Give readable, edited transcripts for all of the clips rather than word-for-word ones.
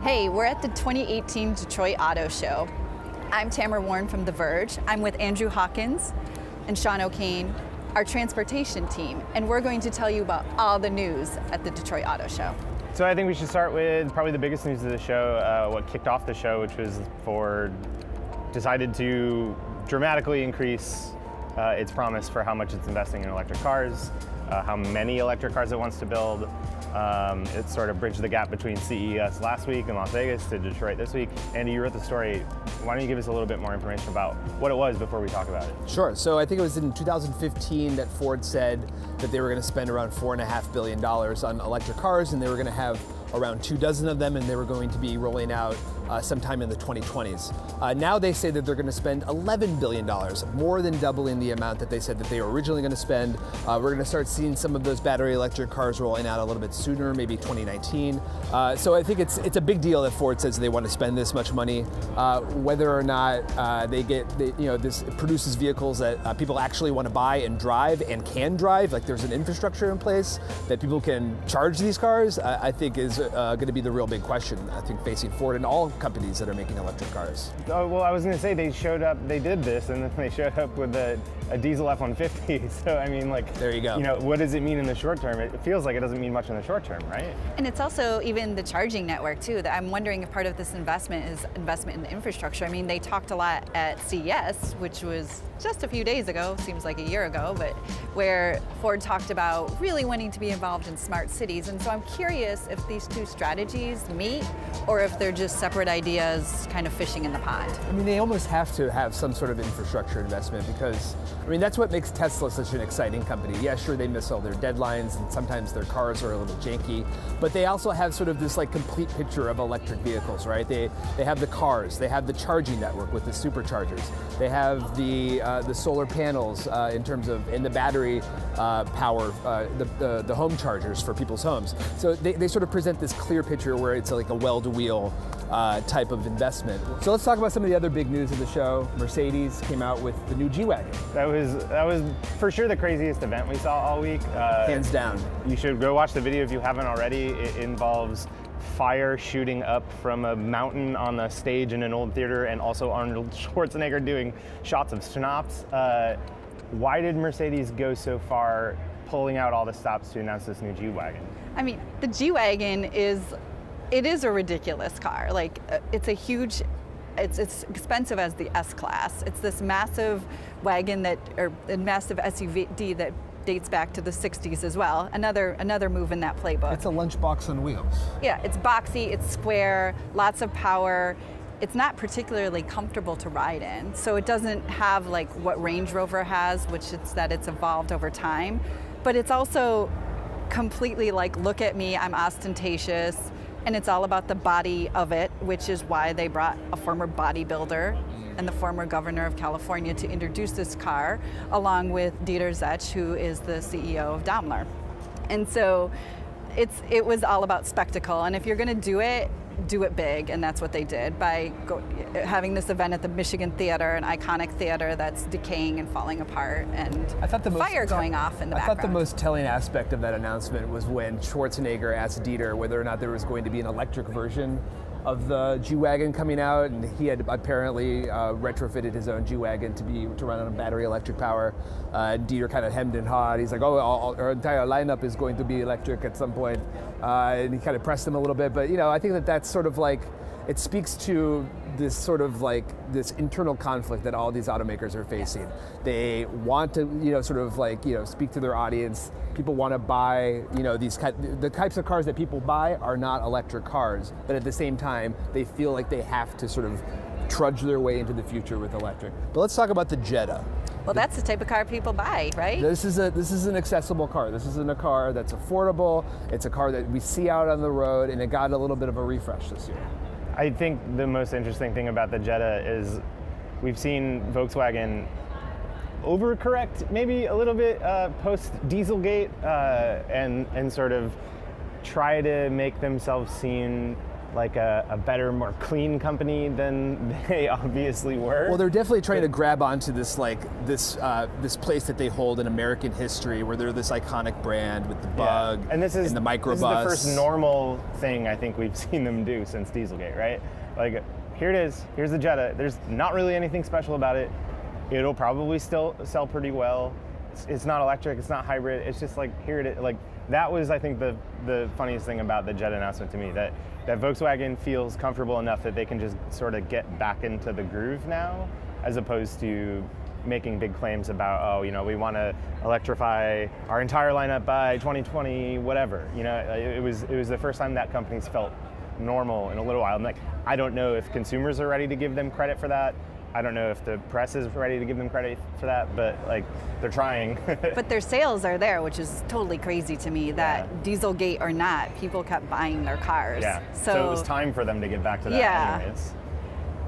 Hey, we're at the 2018 Detroit Auto Show. I'm Tamara Warren from The Verge. I'm with Andrew Hawkins and Sean O'Kane, our transportation team, and we're going to tell you about all the news at the Detroit Auto Show. So I think we should start with probably the biggest news of the show, what kicked off the show, which was Ford decided to dramatically increase its promise for how much it's investing in electric cars, how many electric cars it wants to build. It sort of bridged the gap between CES last week in Las Vegas to Detroit this week. Andy, you wrote the story. Why don't you give us a little bit more information about what it was before we talk about it? Sure. So I think it was in 2015 that Ford said that they were going to spend around $4.5 billion on electric cars, and they were going to have around 24 of them, and they were going to be rolling out sometime in the 2020s. Now they say that they're going to spend $11 billion, more than doubling the amount that they said that they were originally going to spend. We're going to start seeing some of those battery electric cars rolling out a little bit sooner, maybe 2019. So I think it's a big deal that Ford says they want to spend this much money. Whether or not this produces vehicles that people actually want to buy and drive and can drive, like there's an infrastructure in place that people can charge these cars, I think is going to be the real big question, I think, facing Ford and all companies that are making electric cars. Oh, well, I was going to say they did this, and then they showed up with a diesel F-150. So, I mean, like, there you go. What does it mean in the short term? It feels like it doesn't mean much in the short term, right? And it's also even the charging network, too. That I'm wondering if part of this investment is investment in the infrastructure. I mean, they talked a lot at CES, which was just a few days ago, seems like a year ago, but where Ford talked about really wanting to be involved in smart cities. And so I'm curious if these two strategies meet or if they're just separate ideas kind of fishing in the pond. I mean, they almost have to have some sort of infrastructure investment because, I mean, that's what makes Tesla such an exciting company. Yeah, sure, they miss all their deadlines and sometimes their cars are a little janky, but they also have sort of this like complete picture of electric vehicles, right? They have the cars, they have the charging network with the superchargers, they have the solar panels in terms of, and the battery power, the home chargers for people's homes. So they sort of present this clear picture where it's like a well-to-wheel type of investment. So let's talk about some of the other big news of the show. Mercedes came out with the new G-Wagon. That was for sure the craziest event we saw all week. Hands down. You should go watch the video if you haven't already. It involves fire shooting up from a mountain on a stage in an old theater, and also Arnold Schwarzenegger doing shots of schnapps. Why did Mercedes go so far pulling out all the stops to announce this new G-Wagon? I mean, the G-Wagon is a ridiculous car. Like, it's expensive as the S-Class. It's this massive wagon or a massive SUV that dates back to the 60s as well. Another move in that playbook. It's a lunchbox on wheels. Yeah, it's boxy, it's square, lots of power. It's not particularly comfortable to ride in. So it doesn't have like what Range Rover has, which it's that it's evolved over time. But it's also completely like, look at me, I'm ostentatious. And it's all about the body of it, which is why they brought a former bodybuilder and the former governor of California to introduce this car, along with Dieter Zetsche, who is the CEO of Daimler. And so it was all about spectacle. And if you're going to do it big, and that's what they did by having this event at the Michigan Theater, an iconic theater that's decaying and falling apart, and fire going off in the background. I thought the most telling aspect of that announcement was when Schwarzenegger asked Dieter whether or not there was going to be an electric version of the G-Wagon coming out, and he had apparently retrofitted his own G-Wagon to run on battery electric power. Dieter kind of hemmed and hawed. He's like, our entire lineup is going to be electric at some point. And he kind of pressed him a little bit, but I think that's sort of like, it speaks to this sort of like this internal conflict that all these automakers are facing. They want to, sort of like, speak to their audience. People want to buy, the types of cars that people buy are not electric cars, but at the same time, they feel like they have to sort of trudge their way into the future with electric. But let's talk about the Jetta. Well, that's the type of car people buy, right? This is an accessible car. This isn't a car that's affordable. It's a car that we see out on the road, and it got a little bit of a refresh this year. I think the most interesting thing about the Jetta is we've seen Volkswagen overcorrect maybe a little bit post-Dieselgate and sort of try to make themselves seem like a better, more clean company than they obviously were. Well, they're definitely trying to grab onto this this place that they hold in American history, where they're this iconic brand with the Bug and this is the microbus. This is the first normal thing I think we've seen them do since Dieselgate, right? Like, here it is. Here's the Jetta. There's not really anything special about it. It'll probably still sell pretty well. It's not electric. It's not hybrid. It's just like, here it is. Like, that was, I think, the funniest thing about the Jetta announcement to me, that Volkswagen feels comfortable enough that they can just sort of get back into the groove now, as opposed to making big claims about, oh, you know, we want to electrify our entire lineup by 2020, whatever. You know, it was the first time that company's felt normal in a little while. And like, I don't know if consumers are ready to give them credit for that. I don't know if the press is ready to give them credit for that, but like, they're trying. But their sales are there, which is totally crazy to me, that Dieselgate or not, people kept buying their cars. Yeah, so it was time for them to get back to that anyways.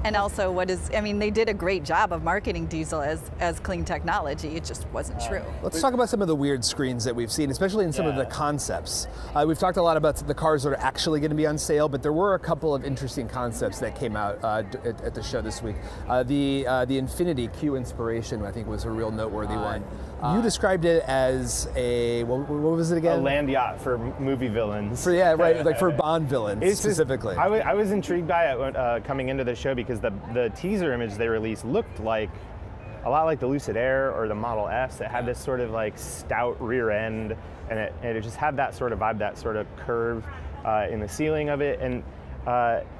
And also they did a great job of marketing diesel as clean technology. It just wasn't true. Let's talk about some of the weird screens that we've seen, especially in some of the concepts. We've talked a lot about the cars that are actually going to be on sale, but there were a couple of interesting concepts that came out at the show this week. The Infiniti Q Inspiration, I think, was a real noteworthy one. You described it as what was it again? A land yacht for movie villains. Like for Bond villains specifically. I was intrigued by it coming into the show because the teaser image they released looked like a lot like the Lucid Air or the Model S. It had this sort of like stout rear end, and it just had that sort of vibe, that sort of curve in the ceiling of it, and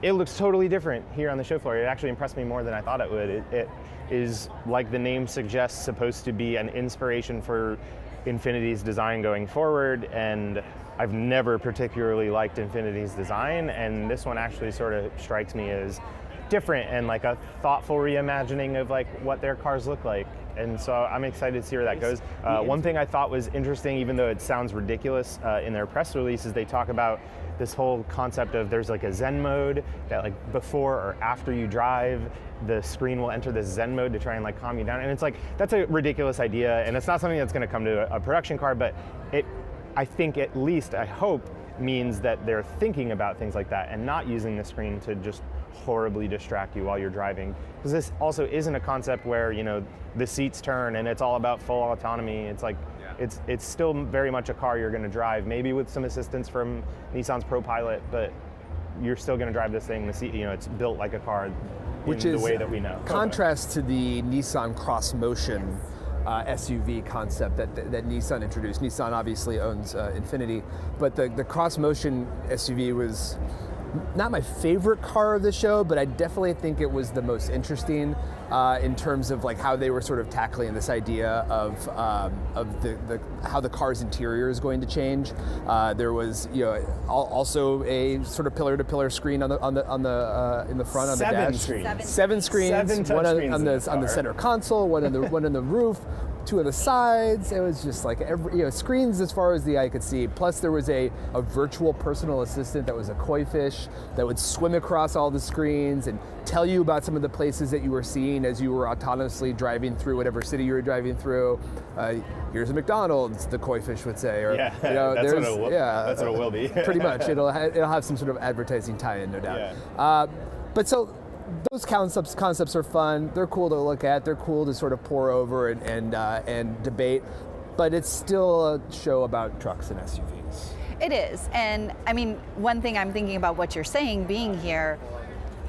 it looks totally different here on the show floor. It actually impressed me more than I thought it would. It is, like the name suggests, supposed to be an inspiration for Infiniti's design going forward, and I've never particularly liked Infiniti's design, and this one actually sort of strikes me as different and like a thoughtful reimagining of like what their cars look like. And so I'm excited to see where that goes. One thing I thought was interesting, even though it sounds ridiculous, in their press release, is they talk about this whole concept of there's like a Zen mode that like before or after you drive, the screen will enter this Zen mode to try and like calm you down. And it's like, that's a ridiculous idea, and it's not something that's going to come to a production car, but I think at least, I hope, means that they're thinking about things like that and not using the screen to just horribly distract you while you're driving. Because this also isn't a concept where, you know, the seats turn and it's all about full autonomy. It's like, it's still very much a car you're going to drive, maybe with some assistance from Nissan's ProPilot, but you're still going to drive this thing. The seat, you know, it's built like a car, which is the way that we know. Contrast to the Nissan Cross Motion SUV concept that Nissan introduced. Nissan obviously owns Infiniti, but the Cross Motion SUV was not my favorite car of the show, but I definitely think it was the most interesting in terms of like how they were sort of tackling this idea of the how the car's interior is going to change. There was, you know, also a sort of pillar-to-pillar screen in the front on the dash. Seven screens. One on the center console, one on the roof. Two on the sides. It was just like screens as far as the eye could see. Plus there was a virtual personal assistant that was a koi fish that would swim across all the screens and tell you about some of the places that you were seeing as you were autonomously driving through whatever city you were driving through. Here's a McDonald's, the koi fish would say. Or, that's what it will be. Pretty much. It'll have some sort of advertising tie-in, no doubt. Yeah. But so those concepts are fun. They're cool to look at. They're cool to sort of pore over and debate. But it's still a show about trucks and SUVs. It is. And I mean, one thing I'm thinking about what you're saying, being here,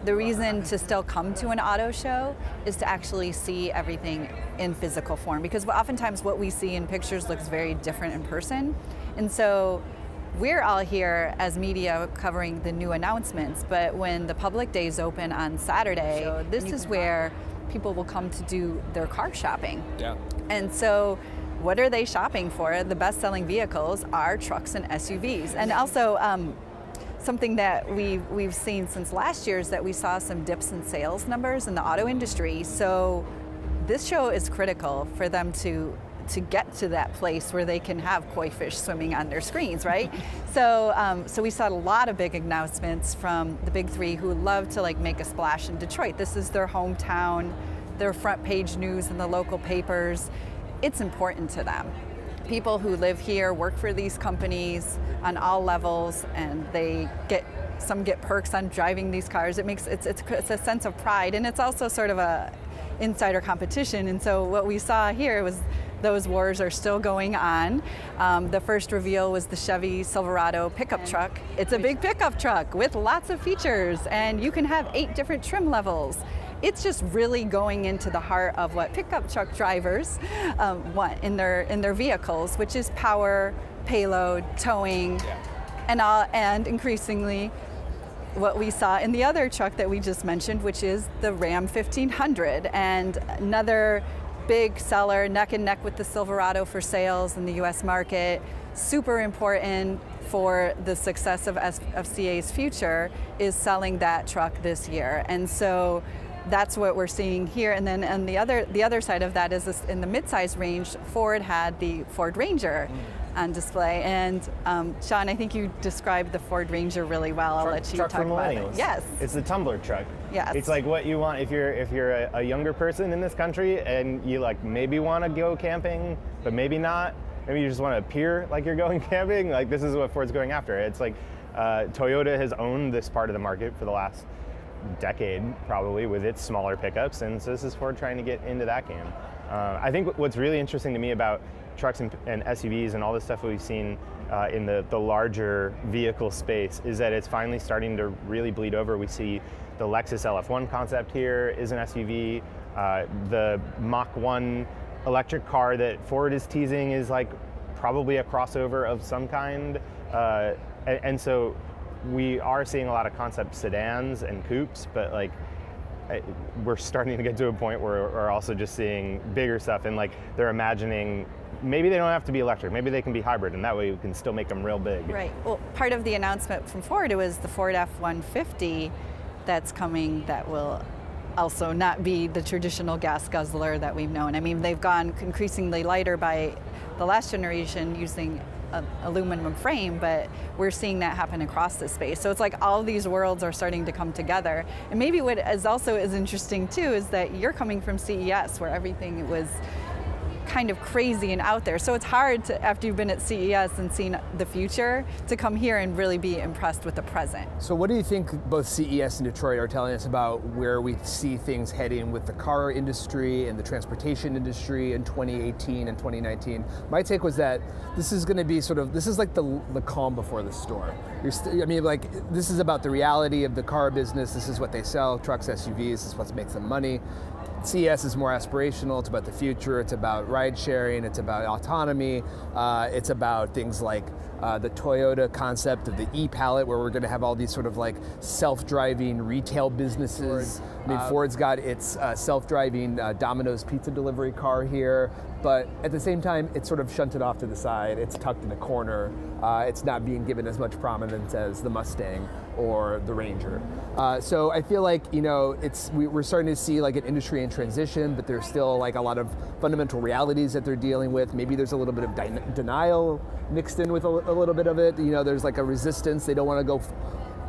the reason to still come to an auto show is to actually see everything in physical form, because oftentimes what we see in pictures looks very different in person. And so we're all here as media covering the new announcements, but when the public days open on Saturday, this is where people will come to do their car shopping. Yeah. And so what are they shopping for? The best-selling vehicles are trucks and SUVs. And also something that we've seen since last year is that we saw some dips in sales numbers in the auto industry. So this show is critical for them to get to that place where they can have koi fish swimming on their screens, right? So we saw a lot of big announcements from the big three who love to like make a splash in Detroit. This is their hometown, their front page news in the local papers. It's important to them. People who live here work for these companies on all levels, and they get some get perks on driving these cars. It's a sense of pride, and it's also sort of a insider competition. And so what we saw here was those wars are still going on. The first reveal was the Chevy Silverado pickup truck. It's a big pickup truck with lots of features, and you can have 8 different trim levels. It's just really going into the heart of what pickup truck drivers want in their vehicles, which is power, payload, towing, and increasingly what we saw in the other truck that we just mentioned, which is the Ram 1500, and another big seller, neck and neck with the Silverado for sales in the US market. Super important for the success of CA's future is selling that truck this year. And so that's what we're seeing here. And then on the other side of that is this, in the midsize range, Ford had the Ford Ranger on display. And Sean, I think you described the Ford Ranger really well. I'll let you talk about it. Yes. It's the tumbler truck. Yes. It's like what you want if you're a younger person in this country and you like maybe want to go camping, but maybe not. Maybe you just want to appear like you're going camping. Like this is what Ford's going after. It's like Toyota has owned this part of the market for the last decade, probably, with its smaller pickups, and so this is Ford trying to get into that game. I think what's really interesting to me about trucks and SUVs and all this stuff that we've seen in the larger vehicle space is that it's finally starting to really bleed over. We see the Lexus LF1 concept here is an SUV. The Mach 1 electric car that Ford is teasing is like probably a crossover of some kind. And so we are seeing a lot of concept sedans and coupes, but like we're starting to get to a point where we're also just seeing bigger stuff, and like they're imagining maybe they don't have to be electric, maybe they can be hybrid, and that way we can still make them real big. Right. Well, part of the announcement from Ford, it was the Ford F-150 that's coming that will also not be the traditional gas guzzler that we've known. I mean, they've gone increasingly lighter by the last generation using an aluminum frame, but we're seeing that happen across the space. So it's like all these worlds are starting to come together. And maybe what is also is interesting too is that you're coming from CES where everything was kind of crazy and out there. So it's hard to, after you've been at CES and seen the future, to come here and really be impressed with the present. So what do you think both CES and Detroit are telling us about where we see things heading with the car industry and the transportation industry in 2018 and 2019? My take was that this is going to be this is like the calm before the storm. This is about the reality of the car business. This is what they sell, trucks, SUVs, this is what makes them money. CES is more aspirational. It's about the future. It's about ride sharing. It's about autonomy. It's about things like the Toyota concept of the e-pallet, where we're going to have all these sort of like self-driving retail businesses. Ford's got its self-driving Domino's pizza delivery car here, but at the same time, it's sort of shunted off to the side. It's tucked in a corner. It's not being given as much prominence as the Mustang or the Ranger. So I feel like, we're starting to see like an industry in transition, but there's still like a lot of fundamental realities that they're dealing with. Maybe there's a little bit of denial mixed in with a little bit of it. There's like a resistance. They don't want to go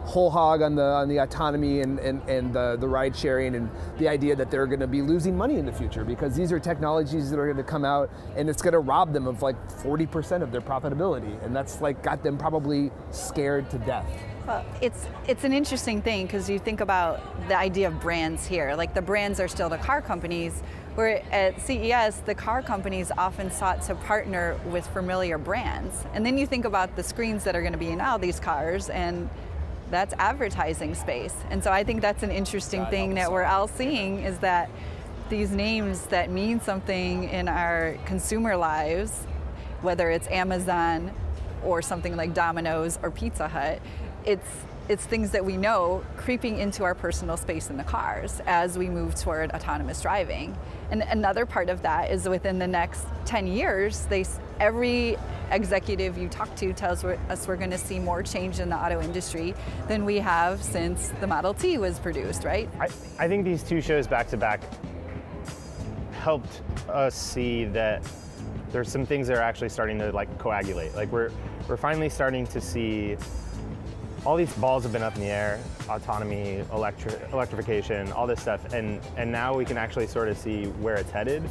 whole hog on the autonomy and the ride sharing, and the idea that they're going to be losing money in the future because these are technologies that are going to come out and it's going to rob them of like 40% of their profitability, and that's like got them probably scared to death. Well, it's an interesting thing because you think about the idea of brands here. Like the brands are still the car companies, where at CES, the car companies often sought to partner with familiar brands. And then you think about the screens that are going to be in all these cars, and that's advertising space. And so I think that's an interesting thing that we're all seeing, is that these names that mean something in our consumer lives, whether it's Amazon or something like Domino's or Pizza Hut, it's things that we know creeping into our personal space in the cars as we move toward autonomous driving. And another part of that is within the next 10 years, every executive you talk to tells us we're going to see more change in the auto industry than we have since the Model T was produced, right? I think these two shows back to back helped us see that there's some things that are actually starting to like coagulate. Like we're finally starting to see all these balls have been up in the air, autonomy, electrification, all this stuff, and now we can actually sort of see where it's headed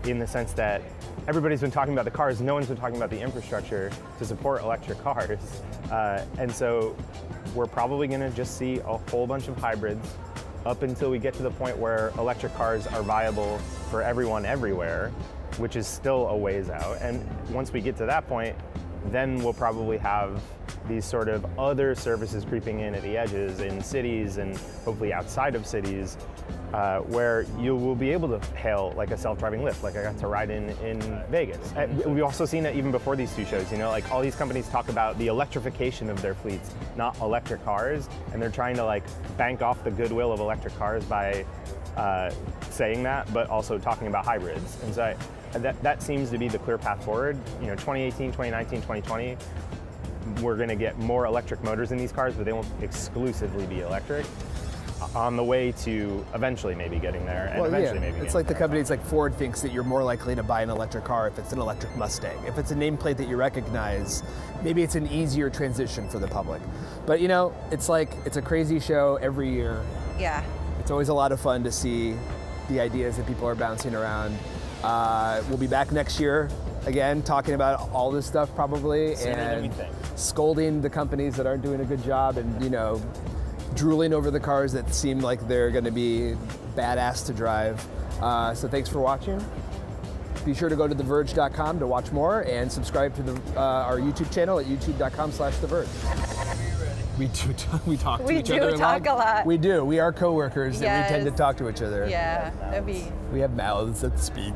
in the sense that everybody's been talking about the cars, no one's been talking about the infrastructure to support electric cars. And so we're probably going to just see a whole bunch of hybrids up until we get to the point where electric cars are viable for everyone everywhere, which is still a ways out. And once we get to that point, then we'll probably have these sort of other services creeping in at the edges in cities and hopefully outside of cities, where you will be able to hail like a self-driving Lyft, like I got to ride in Vegas. We've also seen it even before these two shows, like all these companies talk about the electrification of their fleets, not electric cars, and they're trying to like bank off the goodwill of electric cars by saying that, but also talking about hybrids. And so that seems to be the clear path forward. 2018, 2019, 2020, we're going to get more electric motors in these cars, but they won't exclusively be electric. On the way to eventually maybe getting there, and eventually maybe it's like the companies like Ford thinks that you're more likely to buy an electric car if it's an electric Mustang. If it's a nameplate that you recognize, maybe it's an easier transition for the public. But it's a crazy show every year. Yeah. It's always a lot of fun to see the ideas that people are bouncing around. We'll be back next year again, talking about all this stuff probably, and scolding the companies that aren't doing a good job, and drooling over the cars that seem like they're going to be badass to drive. So thanks for watching. Be sure to go to TheVerge.com to watch more, and subscribe to our YouTube channel at youtube.com/TheVerge. We talk to each other a lot. We do talk a lot. We do. We are coworkers, Yes. and we tend to talk to each other. Yeah, We have mouths that speak.